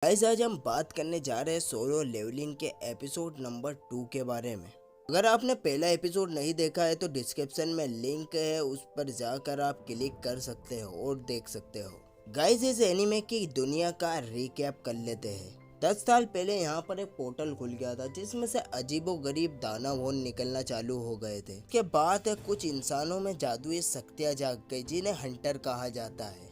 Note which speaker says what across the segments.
Speaker 1: Guys आज हम बात करने जा रहे हैं सोलो लेवलिंग के एपिसोड नंबर 2 के बारे में। अगर आपने पहला एपिसोड नहीं देखा है तो डिस्क्रिप्शन में लिंक है, उस पर जाकर आप क्लिक कर सकते हो और देख सकते हो। गाइस इस एनिमे की दुनिया का रिकैप कर लेते हैं। 10 साल पहले यहाँ पर एक पोर्टल खुल गया था जिसमें से अजीबो गरीब दानव निकलना चालू हो गए थे। के बाद कुछ इंसानों में जादुई शक्तियाँ जाग गई जिन्हें हंटर कहा जाता है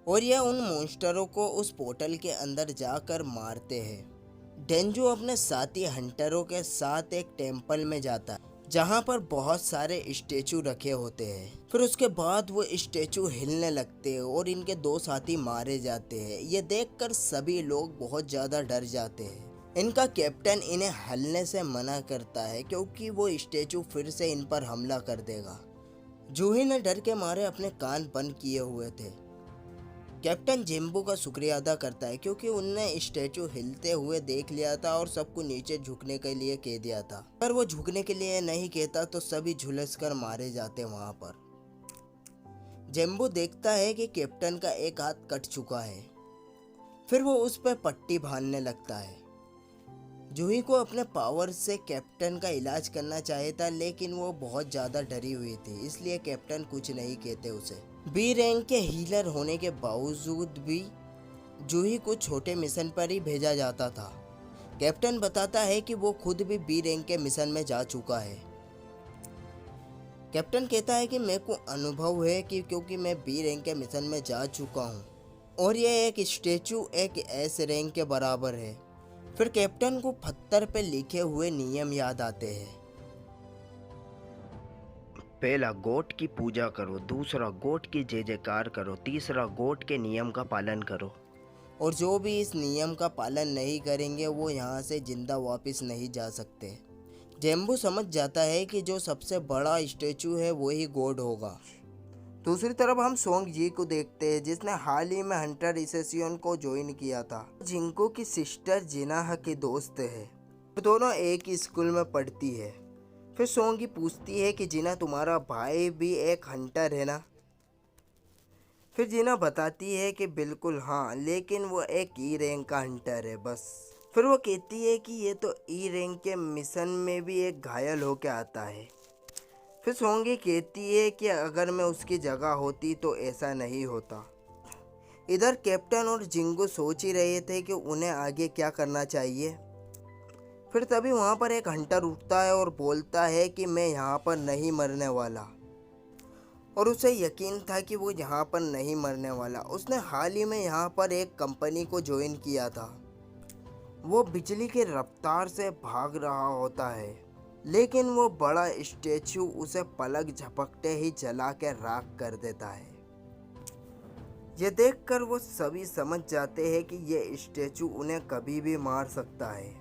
Speaker 1: और यह उन मॉन्स्टरों को उस पोर्टल के अंदर जाकर मारते हैं। डेंजू अपने साथी हंटरों के साथ एक टेंपल में जाता है जहां पर बहुत सारे स्टेचू रखे होते हैं। फिर उसके बाद वो स्टेचू हिलने लगते हैं और इनके दो साथी मारे जाते हैं। ये देखकर सभी लोग बहुत ज़्यादा डर जाते हैं। इनका कैप्टन इन्हें हलने से मना करता है क्योंकि वो स्टेचू फिर से इन पर हमला कर देगा। जूही ने डर के मारे अपने कान बंद किए हुए थे। कैप्टन जिम्बू का शुक्रिया अदा करता है क्योंकि उनने स्टैचू हिलते हुए देख लिया था और सबको नीचे झुकने के लिए कह दिया था। अगर वो झुकने के लिए नहीं कहता तो सभी झुलस कर मारे जाते वहां पर। जिम्बू देखता है कि कैप्टन का एक हाथ कट चुका है। फिर वो उस पर पट्टी बांधने लगता है। जूही को अपने पावर से कैप्टन का इलाज करना चाहिए था लेकिन वो बहुत ज़्यादा डरी हुई थी, इसलिए कैप्टन कुछ नहीं कहते उसे। बी रैंक के हीलर होने के बावजूद भी जूही को छोटे मिशन पर ही भेजा जाता था। कैप्टन बताता है कि वो खुद भी बी रैंक के मिशन में जा चुका है। कैप्टन कहता है कि मेरे को अनुभव है कि क्योंकि मैं बी रैंक के मिशन में जा चुका हूँ और यह एक स्टैचू एक एस रैंक के बराबर है। फिर कैप्टन को पत्थर पे लिखे हुए नियम याद आते हैं।
Speaker 2: पहला, गोट की पूजा करो। दूसरा, गोट की जय जयकार करो। तीसरा, गोट के नियम का पालन करो।
Speaker 1: और जो भी इस नियम का पालन नहीं करेंगे वो यहाँ से जिंदा वापस नहीं जा सकते। जेम्बू समझ जाता है कि जो सबसे बड़ा स्टैचू है वही गॉड होगा। दूसरी तरफ हम सोंग जी को देखते हैं जिसने हाल ही में हंटर एसोसिएशन को ज्वाइन किया था। जिंको की सिस्टर जिनाह की दोस्त है। दोनों एक ही स्कूल में पढ़ती है। फिर सोंगी पूछती है कि जिना तुम्हारा भाई भी एक हंटर है ना। फिर जिना बताती है कि बिल्कुल हाँ, लेकिन वो एक ई रैंक का हंटर है बस। फिर वो कहती है कि ये तो ई रैंक के मिशन में भी एक घायल होके आता है। फिर सोंगी कहती है कि अगर मैं उसकी जगह होती तो ऐसा नहीं होता। इधर कैप्टन और जिंगू सोच ही रहे थे कि उन्हें आगे क्या करना चाहिए। फिर तभी वहाँ पर एक हंटर उठता है और बोलता है कि मैं यहाँ पर नहीं मरने वाला। और उसे यकीन था कि वो यहाँ पर नहीं मरने वाला। उसने हाल ही में यहाँ पर एक कंपनी को ज्वाइन किया था। वो बिजली की रफ्तार से भाग रहा होता है लेकिन वो बड़ा स्टैचू उसे पलक झपकते ही जला के राख कर देता है। ये देखकर वो सभी समझ जाते हैं कि ये स्टैचू उन्हें कभी भी मार सकता है।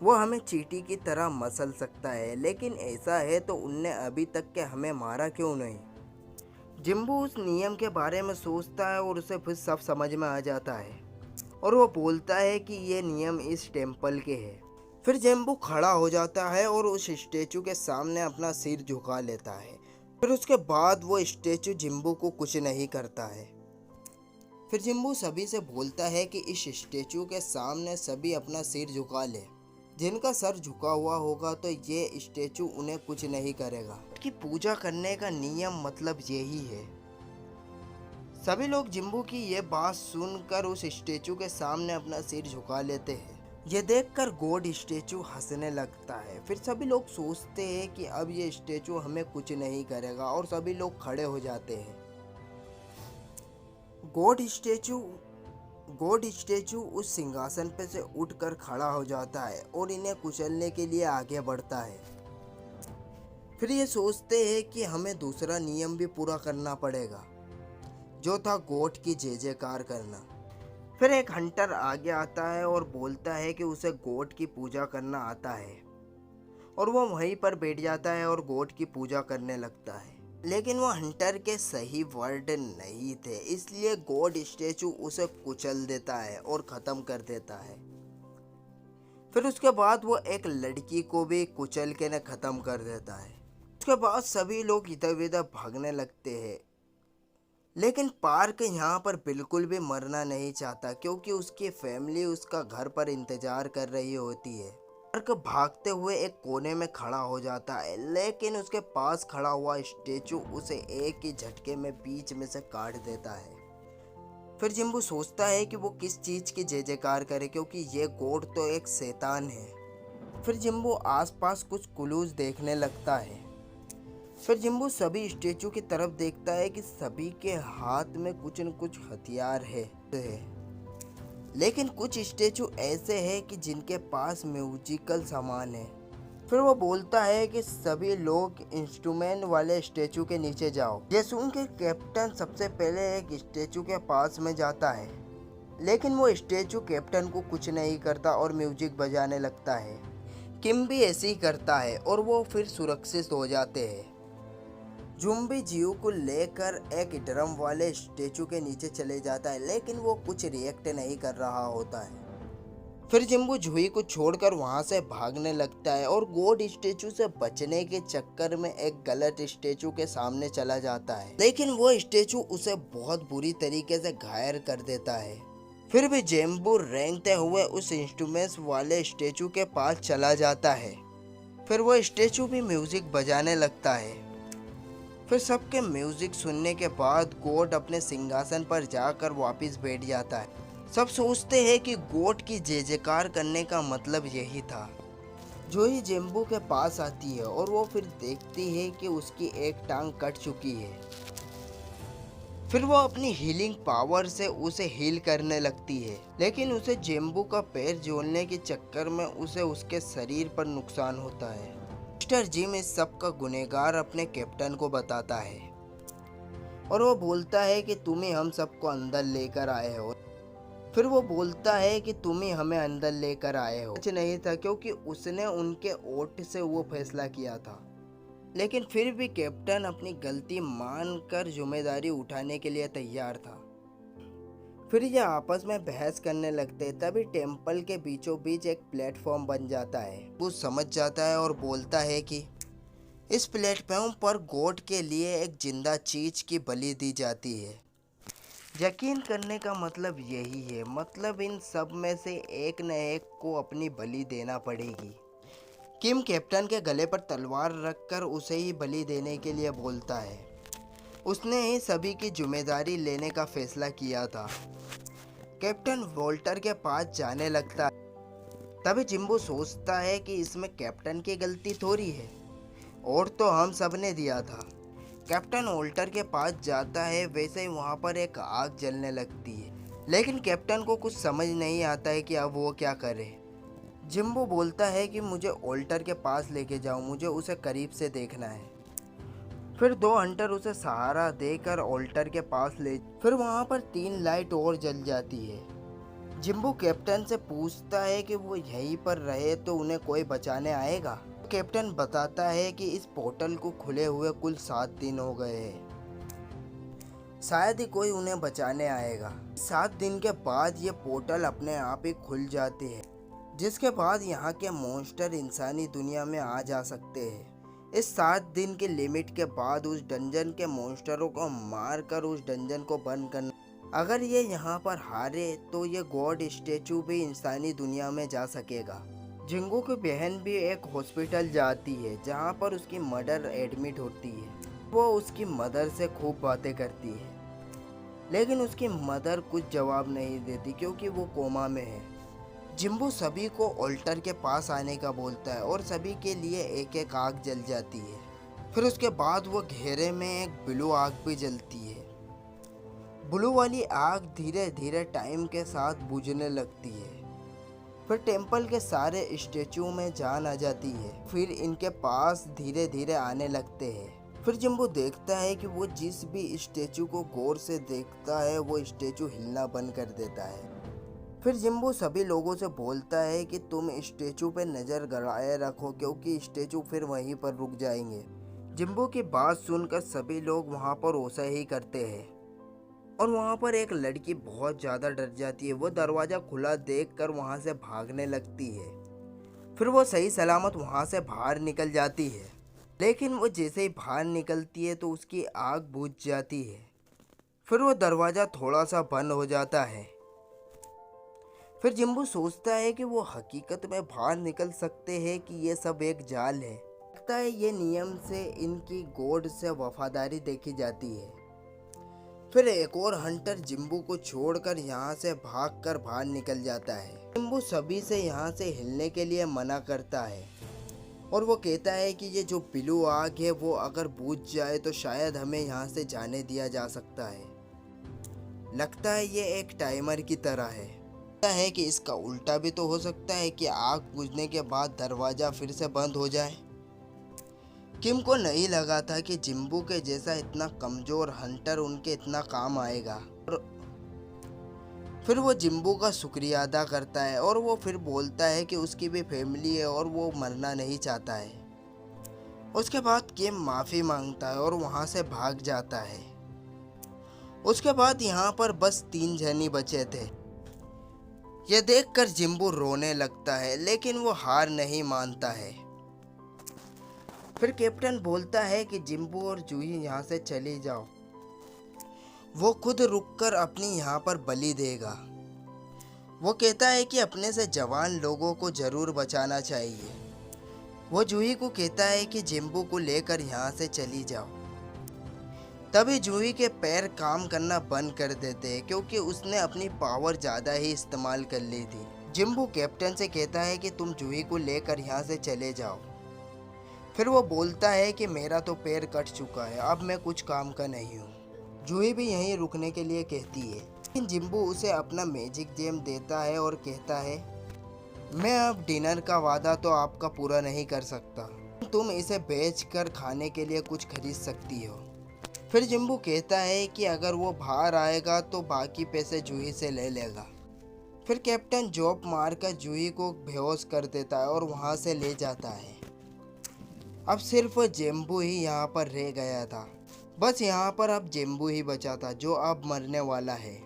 Speaker 1: वो हमें चींटी की तरह मसल सकता है, लेकिन ऐसा है तो उनने अभी तक के हमें मारा क्यों नहीं। जिम्बू उस नियम के बारे में सोचता है और उसे फिर सब समझ में आ जाता है और वो बोलता है कि ये नियम इस टेम्पल के हैं। फिर जिम्बू खड़ा हो जाता है और उस स्टैचू के सामने अपना सिर झुका लेता है। फिर उसके बाद वो स्टैचू जिम्बू को कुछ नहीं करता है। फिर जिम्बू सभी से बोलता है कि इस स्टैचू के सामने सभी अपना सिर झुका ले। जिनका सर झुका हुआ होगा तो ये स्टैचू उन्हें कुछ नहीं करेगा। की पूजा करने का नियम मतलब यही है। सभी लोग जिम्बू की ये बात सुनकर उस स्टैचू के सामने अपना सिर झुका लेते हैं। ये देखकर गॉड स्टैचू हंसने लगता है। फिर सभी लोग सोचते हैं कि अब ये स्टैचू हमें कुछ नहीं करेगा और सभी लोग खड़े हो जाते हैं। गॉड स्टैचू उस सिंहासन पे से उठकर खड़ा हो जाता है और इन्हें कुचलने के लिए आगे बढ़ता है। फिर ये सोचते हैं कि हमें दूसरा नियम भी पूरा करना पड़ेगा, जो था गॉड की जय जयकार करना। फिर एक हंटर आगे आता है और बोलता है कि उसे गॉड की पूजा करना आता है और वो वहीं पर बैठ जाता है और गॉड की पूजा करने लगता है। लेकिन वो हंटर के सही वर्ड नहीं थे, इसलिए गॉड स्टैचू उसे कुचल देता है और ख़त्म कर देता है। फिर उसके बाद वो एक लड़की को भी कुचल के न ख़त्म कर देता है। उसके बाद सभी लोग इधर उधर भागने लगते हैं, लेकिन पार्क यहाँ पर बिल्कुल भी मरना नहीं चाहता क्योंकि उसकी फैमिली उसका घर पर इंतजार कर रही होती है। पार्क भागते हुए एक कोने में खड़ा हो जाता है, लेकिन उसके पास खड़ा हुआ स्टेचू उसे एक ही झटके में बीच में से काट देता है। फिर जिम्बू सोचता है कि वो किस चीज़ की जय जयकार करे क्योंकि ये गोड तो एक शैतान है। फिर जिम्बू आसपास कुछ क्लूज देखने लगता है। फिर जिम्बू सभी स्टेचू की तरफ देखता है कि सभी के हाथ में कुछ न कुछ हथियार है, लेकिन कुछ स्टेचू ऐसे हैं कि जिनके पास म्यूजिकल सामान है। फिर वो बोलता है कि सभी लोग इंस्ट्रूमेंट वाले स्टेचू के नीचे जाओ। ये सुन के कैप्टन सबसे पहले एक स्टेचू के पास में जाता है, लेकिन वो स्टेचू कैप्टन को कुछ नहीं करता और म्यूजिक बजाने लगता है। किम भी ऐसे ही करता है और वो फिर सुरक्षित हो जाते हैं। जुम्बी जियो को लेकर एक ड्रम वाले स्टेचू के नीचे चले जाता है, लेकिन वो कुछ रिएक्ट नहीं कर रहा होता है। फिर जिम्बू जूही को छोड़कर वहां से भागने लगता है और गोड स्टेचू से बचने के चक्कर में एक गलत स्टेचू के सामने चला जाता है, लेकिन वो स्टेचू उसे बहुत बुरी तरीके से घायल कर देता है। फिर भी जिम्बू रेंगते हुए उस इंस्ट्रूमेंट्स वाले स्टेचू के पास चला जाता है। फिर वो स्टेचू भी म्यूजिक बजाने लगता है। फिर सबके म्यूजिक सुनने के बाद गोड अपने सिंहासन पर जाकर वापस बैठ जाता है। सब सोचते हैं कि गोड की जय जयकार करने का मतलब यही था। जूही जिम्बू के पास आती है और वो फिर देखती है कि उसकी एक टांग कट चुकी है। फिर वो अपनी हीलिंग पावर से उसे हील करने लगती है, लेकिन उसे जिम्बू का पैर जोड़ने के चक्कर में उसे उसके शरीर पर नुकसान होता है। मिस्टर जिम इस सब का गुनहगार अपने कैप्टन को बताता है और वो बोलता है कि तुम ही हम सबको अंदर लेकर आए हो। फिर वो बोलता है कि तुम ही हमें अंदर लेकर आए हो। कुछ नहीं था क्योंकि उसने उनके ओट से वो फैसला किया था, लेकिन फिर भी कैप्टन अपनी गलती मानकर जिम्मेदारी उठाने के लिए तैयार था। फिर ये आपस में बहस करने लगते, तभी टेम्पल के बीचों बीच एक प्लेटफॉर्म बन जाता है। वो समझ जाता है और बोलता है कि इस प्लेटफॉर्म पर गोड के लिए एक जिंदा चीज की बलि दी जाती है। यकीन करने का मतलब यही है, मतलब इन सब में से एक न एक को अपनी बलि देना पड़ेगी। किम कैप्टन के गले पर तलवार रखकर उसे ही बलि देने के लिए बोलता है। उसने ही सभी की जिम्मेदारी लेने का फैसला किया था। कैप्टन वोल्टर के पास जाने लगता है, तभी जिम्बू सोचता है कि इसमें कैप्टन की गलती थोड़ी है, और तो हम सब ने दिया था। कैप्टन वोल्टर के पास जाता है, वैसे ही वहाँ पर एक आग जलने लगती है, लेकिन कैप्टन को कुछ समझ नहीं आता है कि अब वो क्या करे। जिम्बू बोलता है कि मुझे वोल्टर के पास लेके जाओ, मुझे उसे करीब से देखना है। फिर दो हंटर उसे सहारा देकर वोल्टर के पास ले, फिर वहाँ पर 3 लाइट और जल जाती है। जिम्बू कैप्टन से पूछता है कि वो यहीं पर रहे तो उन्हें कोई बचाने आएगा। कैप्टन बताता है कि इस पोर्टल को खुले हुए कुल 7 दिन हो गए हैं, शायद ही कोई उन्हें बचाने आएगा। 7 दिन के बाद ये पोर्टल अपने आप ही खुल जाते हैं, जिसके बाद यहाँ के मॉन्स्टर इंसानी दुनिया में आ जा सकते हैं। इस 7 दिन के लिमिट के बाद उस डंजन के मॉन्स्टरों को मारकर उस डंजन को बंद करना। अगर ये यहाँ पर हारे तो ये गॉड स्टैचू भी इंसानी दुनिया में जा सकेगा। जिंगू की बहन भी एक हॉस्पिटल जाती है जहाँ पर उसकी मदर एडमिट होती है। वो उसकी मदर से खूब बातें करती है, लेकिन उसकी मदर कुछ जवाब नहीं देती क्योंकि वो कोमा में है। जिम्बू सभी को वोल्टर के पास आने का बोलता है और सभी के लिए एक एक आग जल जाती है। फिर उसके बाद वो घेरे में एक ब्लू आग भी जलती है। ब्लू वाली आग धीरे धीरे टाइम के साथ बुझने लगती है। फिर टेम्पल के सारे स्टेचू में जान आ जाती है, फिर इनके पास धीरे धीरे आने लगते हैं। फिर जिम्बू देखता है कि वो जिस भी स्टेचू को गौर से देखता है वो स्टेचू हिलना बंद कर देता है। फिर जिम्बू सभी लोगों से बोलता है कि तुम स्टेचू पे नज़र गड़ाए रखो क्योंकि स्टेचू फिर वहीं पर रुक जाएंगे। जिम्बू की बात सुनकर सभी लोग वहाँ पर वैसा ही करते हैं और वहाँ पर एक लड़की बहुत ज़्यादा डर जाती है। वो दरवाज़ा खुला देखकर वहाँ से भागने लगती है। फिर वो सही सलामत वहाँ से बाहर निकल जाती है, लेकिन वो जैसे ही बाहर निकलती है तो उसकी आग बुझ जाती है। फिर वो दरवाज़ा थोड़ा सा बंद हो जाता है। फिर जिम्बू सोचता है कि वो हकीकत में बाहर निकल सकते हैं कि ये सब एक जाल है। लगता है ये नियम से इनकी गॉड से वफादारी देखी जाती है। फिर एक और हंटर जिम्बू को छोड़कर यहाँ से भागकर बाहर निकल जाता है। जिम्बू सभी से यहाँ से हिलने के लिए मना करता है और वो कहता है कि ये जो ब्लू आग है वो अगर बुझ जाए तो शायद हमें यहाँ से जाने दिया जा सकता है। लगता है ये एक टाइमर की तरह है। लगता है कि इसका उल्टा भी तो हो सकता है कि आग बुझने के बाद दरवाज़ा फिर से बंद हो जाए। किम को नहीं लगा था कि जिम्बू के जैसा इतना कमज़ोर हंटर उनके इतना काम आएगा। और फिर वो जिम्बू का शुक्रिया अदा करता है और वो फिर बोलता है कि उसकी भी फैमिली है और वो मरना नहीं चाहता है। उसके बाद किम माफ़ी मांगता है और वहाँ से भाग जाता है। उसके बाद यहाँ पर बस 3 जन बचे थे। यह देखकर जिम्बू रोने लगता है लेकिन वो हार नहीं मानता है। फिर कैप्टन बोलता है कि जिम्बू और जूही यहाँ से चली जाओ। वो खुद रुककर अपनी यहाँ पर बलि देगा। वो कहता है कि अपने से जवान लोगों को जरूर बचाना चाहिए। वो जूही को कहता है कि जिम्बू को लेकर यहाँ से चली जाओ। तभी जूही के पैर काम करना बंद कर देते हैं क्योंकि उसने अपनी पावर ज़्यादा ही इस्तेमाल कर ली थी। जिम्बू कैप्टन से कहता है कि तुम जूही को लेकर यहाँ से चले जाओ। फिर वो बोलता है कि मेरा तो पैर कट चुका है, अब मैं कुछ काम का नहीं हूँ। जूही भी यहीं रुकने के लिए कहती है लेकिन जिम्बू उसे अपना मैजिक जेम देता है और कहता है मैं अब डिनर का वादा तो आपका पूरा नहीं कर सकता, तुम इसे बेचकर खाने के लिए कुछ खरीद सकती हो। फिर जिम्बू कहता है कि अगर वो बाहर आएगा तो बाकी पैसे जूही से ले लेगा। फिर कैप्टन जॉब मारकर जूही को बेहोश कर देता है और वहाँ से ले जाता है। अब सिर्फ जिम्बू ही यहाँ पर रह गया था। बस यहाँ पर अब जिम्बू ही बचा था जो अब मरने वाला है।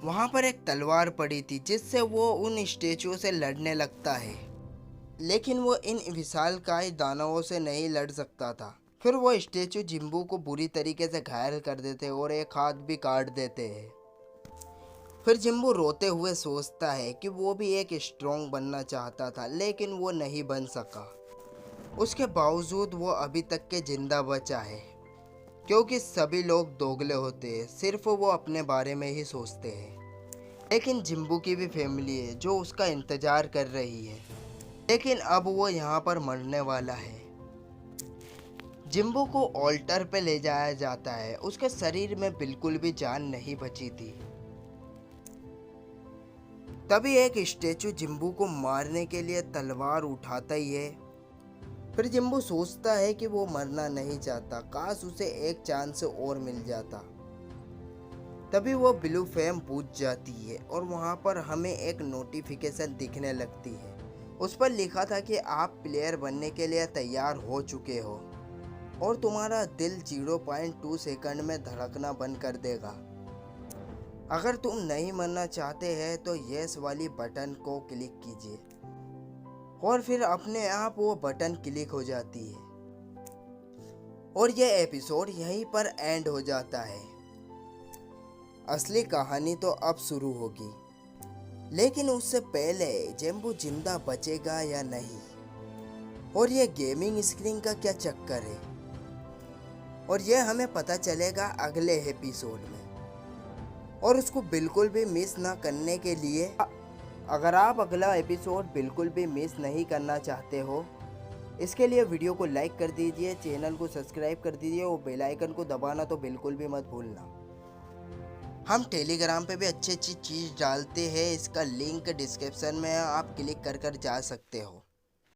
Speaker 1: वहाँ पर एक तलवार पड़ी थी जिससे वो उन स्टैचुओं से लड़ने लगता है लेकिन वो इन विशालकाय दानवों से नहीं लड़ सकता था। फिर वो स्टैचू जिम्बू को बुरी तरीके से घायल कर देते हैं और एक हाथ भी काट देते हैं। फिर जिम्बू रोते हुए सोचता है कि वो भी एक स्ट्रॉन्ग बनना चाहता था लेकिन वो नहीं बन सका। उसके बावजूद वो अभी तक के जिंदा बचा है क्योंकि सभी लोग दोगले होते हैं, सिर्फ वो अपने बारे में ही सोचते हैं। लेकिन जिम्बू की भी फैमिली है जो उसका इंतज़ार कर रही है, लेकिन अब वो यहाँ पर मरने वाला है। जिम्बू को ऑल्टर पे ले जाया जाता है। उसके शरीर में बिल्कुल भी जान नहीं बची थी। तभी एक स्टैचू जिम्बू को मारने के लिए तलवार उठाता ही है। फिर जिम्बू सोचता है कि वो मरना नहीं चाहता, काश उसे एक चांस और मिल जाता। तभी वो ब्लू फ्लेम बुझ जाती है और वहाँ पर हमें एक नोटिफिकेशन दिखने लगती है। उस पर लिखा था कि आप प्लेयर बनने के लिए तैयार हो चुके हो और तुम्हारा दिल 0.2 सेकंड में धड़कना बंद कर देगा। अगर तुम नहीं मरना चाहते हैं तो यस वाली बटन को क्लिक कीजिए और फिर अपने आप वो बटन क्लिक हो जाती है और ये एपिसोड यहीं पर एंड हो जाता है। असली कहानी तो अब शुरू होगी, लेकिन उससे पहले जिम्बू जिंदा बचेगा या नहीं और ये गेमिंग स्क्रीन का क्या चक्कर है, और ये हमें पता चलेगा अगले एपिसोड में। और उसको बिल्कुल भी मिस ना करने के लिए अगर आप अगला एपिसोड बिल्कुल भी मिस नहीं करना चाहते हो, इसके लिए वीडियो को लाइक कर दीजिए, चैनल को सब्सक्राइब कर दीजिए और बेल आइकन को दबाना तो बिल्कुल भी मत भूलना। हम टेलीग्राम पे भी अच्छी अच्छी चीज़ डालते हैं, इसका लिंक डिस्क्रिप्शन में आप क्लिक कर जा सकते हो।